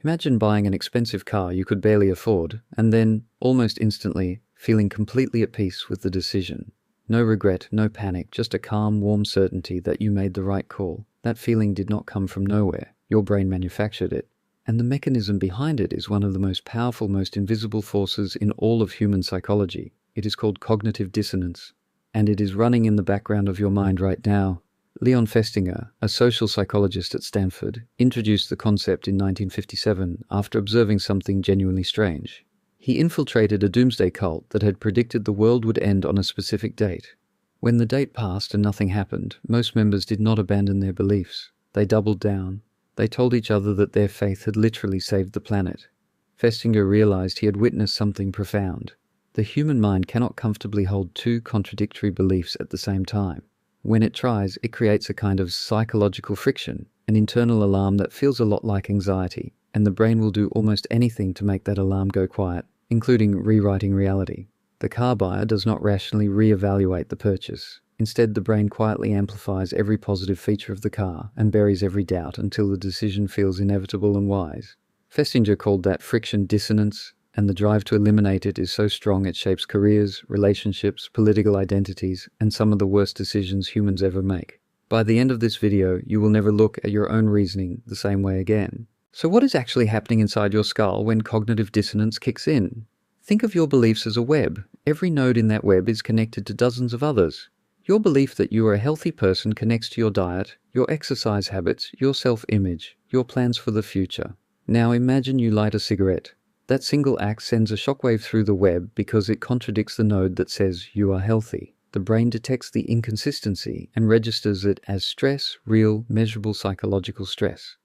Imagine buying an expensive car you could barely afford, and then, almost instantly, feeling completely at peace with the decision. No regret, no panic, just a calm, warm certainty that you made the right call. That feeling did not come from nowhere. Your brain manufactured it. And the mechanism behind it is one of the most powerful, most invisible forces in all of human psychology. It is called cognitive dissonance. And it is running in the background of your mind right now. Leon Festinger, a social psychologist at Stanford, introduced the concept in 1957 after observing something genuinely strange. He infiltrated a doomsday cult that had predicted the world would end on a specific date. When the date passed and nothing happened, most members did not abandon their beliefs. They doubled down. They told each other that their faith had literally saved the planet. Festinger realized he had witnessed something profound. The human mind cannot comfortably hold two contradictory beliefs at the same time. When it tries, it creates a kind of psychological friction, an internal alarm that feels a lot like anxiety, and the brain will do almost anything to make that alarm go quiet, including rewriting reality. The car buyer does not rationally re-evaluate the purchase. Instead, the brain quietly amplifies every positive feature of the car and buries every doubt until the decision feels inevitable and wise. Festinger called that friction dissonance, and the drive to eliminate it is so strong it shapes careers, relationships, political identities, and some of the worst decisions humans ever make. By the end of this video, you will never look at your own reasoning the same way again. So what is actually happening inside your skull when cognitive dissonance kicks in? Think of your beliefs as a web. Every node in that web is connected to dozens of others. Your belief that you are a healthy person connects to your diet, your exercise habits, your self-image, your plans for the future. Now imagine you light a cigarette. That single act sends a shockwave through the web because it contradicts the node that says you are healthy. The brain detects the inconsistency and registers it as stress, real, measurable psychological stress.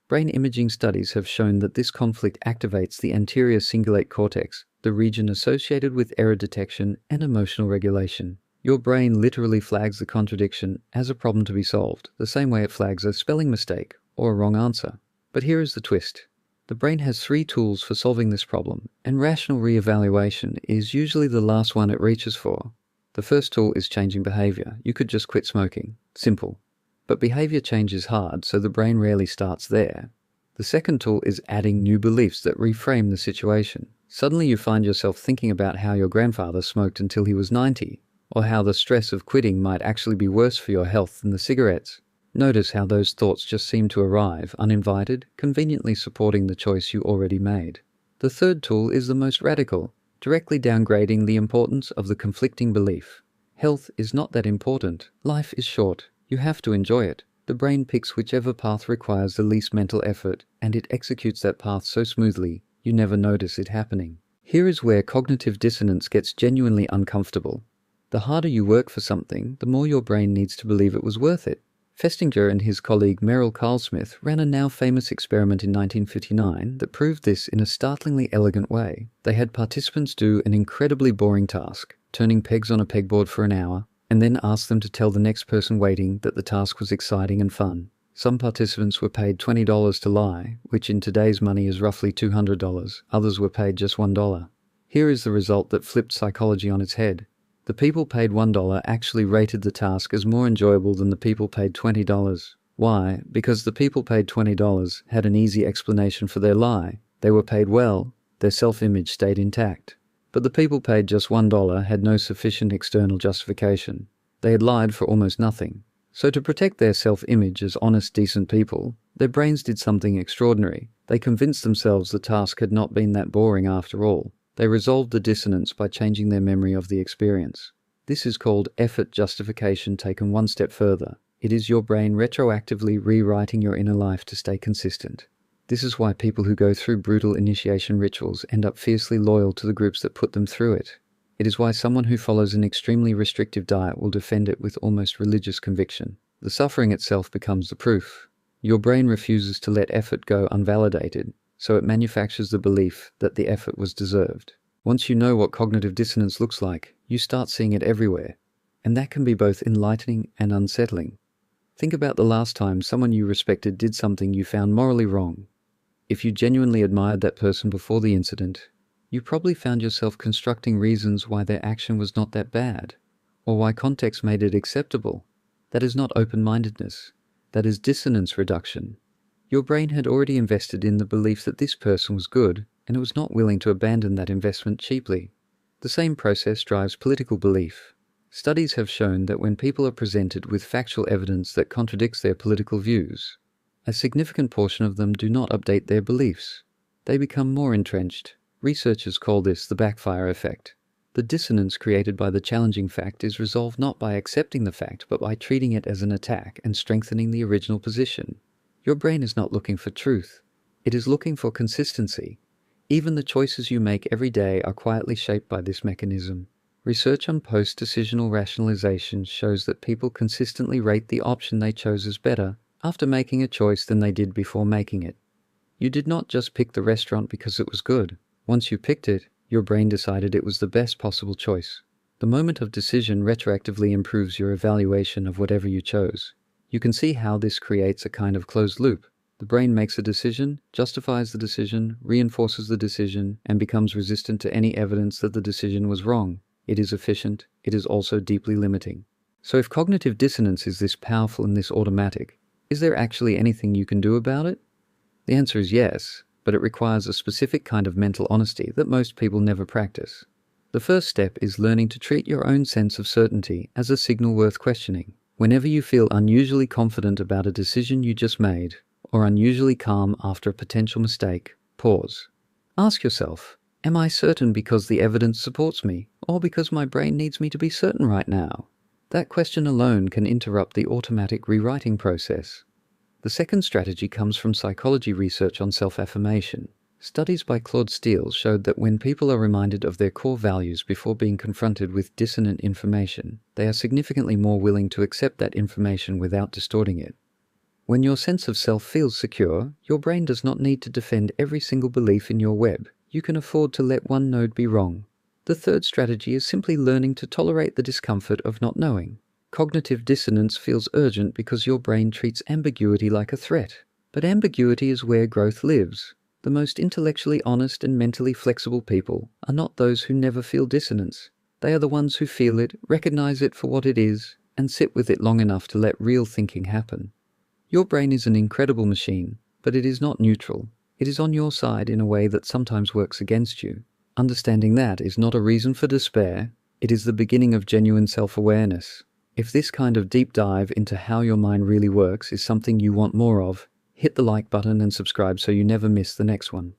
Brain imaging studies have shown that this conflict activates the anterior cingulate cortex, the region associated with error detection and emotional regulation. Your brain literally flags the contradiction as a problem to be solved, the same way it flags a spelling mistake or a wrong answer. But here is the twist. The brain has three tools for solving this problem, and rational re-evaluation is usually the last one it reaches for. The first tool is changing behavior. You could just quit smoking. Simple. But behavior change is hard, so the brain rarely starts there. The second tool is adding new beliefs that reframe the situation. Suddenly you find yourself thinking about how your grandfather smoked until he was 90, or how the stress of quitting might actually be worse for your health than the cigarettes. Notice how those thoughts just seem to arrive, uninvited, conveniently supporting the choice you already made. The third tool is the most radical, directly downgrading the importance of the conflicting belief. Health is not that important. Life is short. You have to enjoy it. The brain picks whichever path requires the least mental effort, and it executes that path so smoothly, you never notice it happening. Here is where cognitive dissonance gets genuinely uncomfortable. The harder you work for something, the more your brain needs to believe it was worth it. Festinger and his colleague Merrill Carl-Smith ran a now famous experiment in 1959 that proved this in a startlingly elegant way. They had participants do an incredibly boring task, turning pegs on a pegboard for an hour, and then asked them to tell the next person waiting that the task was exciting and fun. Some participants were paid $20 to lie, which in today's money is roughly $200. Others were paid just $1. Here is the result that flipped psychology on its head. The people paid $1 actually rated the task as more enjoyable than the people paid $20. Why? Because the people paid $20 had an easy explanation for their lie. They were paid well. Their self-image stayed intact. But the people paid just $1 had no sufficient external justification. They had lied for almost nothing. So to protect their self-image as honest, decent people, their brains did something extraordinary. They convinced themselves the task had not been that boring after all. They resolved the dissonance by changing their memory of the experience. This is called effort justification taken one step further. It is your brain retroactively rewriting your inner life to stay consistent. This is why people who go through brutal initiation rituals end up fiercely loyal to the groups that put them through it. It is why someone who follows an extremely restrictive diet will defend it with almost religious conviction. The suffering itself becomes the proof. Your brain refuses to let effort go unvalidated, so it manufactures the belief that the effort was deserved. Once you know what cognitive dissonance looks like, you start seeing it everywhere. And that can be both enlightening and unsettling. Think about the last time someone you respected did something you found morally wrong. If you genuinely admired that person before the incident, you probably found yourself constructing reasons why their action was not that bad, or why context made it acceptable. That is not open-mindedness. That is dissonance reduction. Your brain had already invested in the belief that this person was good, and it was not willing to abandon that investment cheaply. The same process drives political belief. Studies have shown that when people are presented with factual evidence that contradicts their political views, a significant portion of them do not update their beliefs. They become more entrenched. Researchers call this the backfire effect. The dissonance created by the challenging fact is resolved not by accepting the fact, but by treating it as an attack and strengthening the original position. Your brain is not looking for truth. It is looking for consistency. Even the choices you make every day are quietly shaped by this mechanism. Research on post-decisional rationalization shows that people consistently rate the option they chose as better after making a choice than they did before making it. You did not just pick the restaurant because it was good. Once you picked it, your brain decided it was the best possible choice. The moment of decision retroactively improves your evaluation of whatever you chose. You can see how this creates a kind of closed loop. The brain makes a decision, justifies the decision, reinforces the decision, and becomes resistant to any evidence that the decision was wrong. It is efficient. It is also deeply limiting. So if cognitive dissonance is this powerful and this automatic, is there actually anything you can do about it? The answer is yes, but it requires a specific kind of mental honesty that most people never practice. The first step is learning to treat your own sense of certainty as a signal worth questioning. Whenever you feel unusually confident about a decision you just made, or unusually calm after a potential mistake, pause. Ask yourself, am I certain because the evidence supports me, or because my brain needs me to be certain right now? That question alone can interrupt the automatic rewriting process. The second strategy comes from psychology research on self-affirmation. Studies by Claude Steele showed that when people are reminded of their core values before being confronted with dissonant information, they are significantly more willing to accept that information without distorting it. When your sense of self feels secure, your brain does not need to defend every single belief in your web. You can afford to let one node be wrong. The third strategy is simply learning to tolerate the discomfort of not knowing. Cognitive dissonance feels urgent because your brain treats ambiguity like a threat. But ambiguity is where growth lives. The most intellectually honest and mentally flexible people are not those who never feel dissonance. They are the ones who feel it, recognize it for what it is, and sit with it long enough to let real thinking happen. Your brain is an incredible machine, but it is not neutral. It is on your side in a way that sometimes works against you. Understanding that is not a reason for despair. It is the beginning of genuine self-awareness. If this kind of deep dive into how your mind really works is something you want more of, hit the like button and subscribe so you never miss the next one.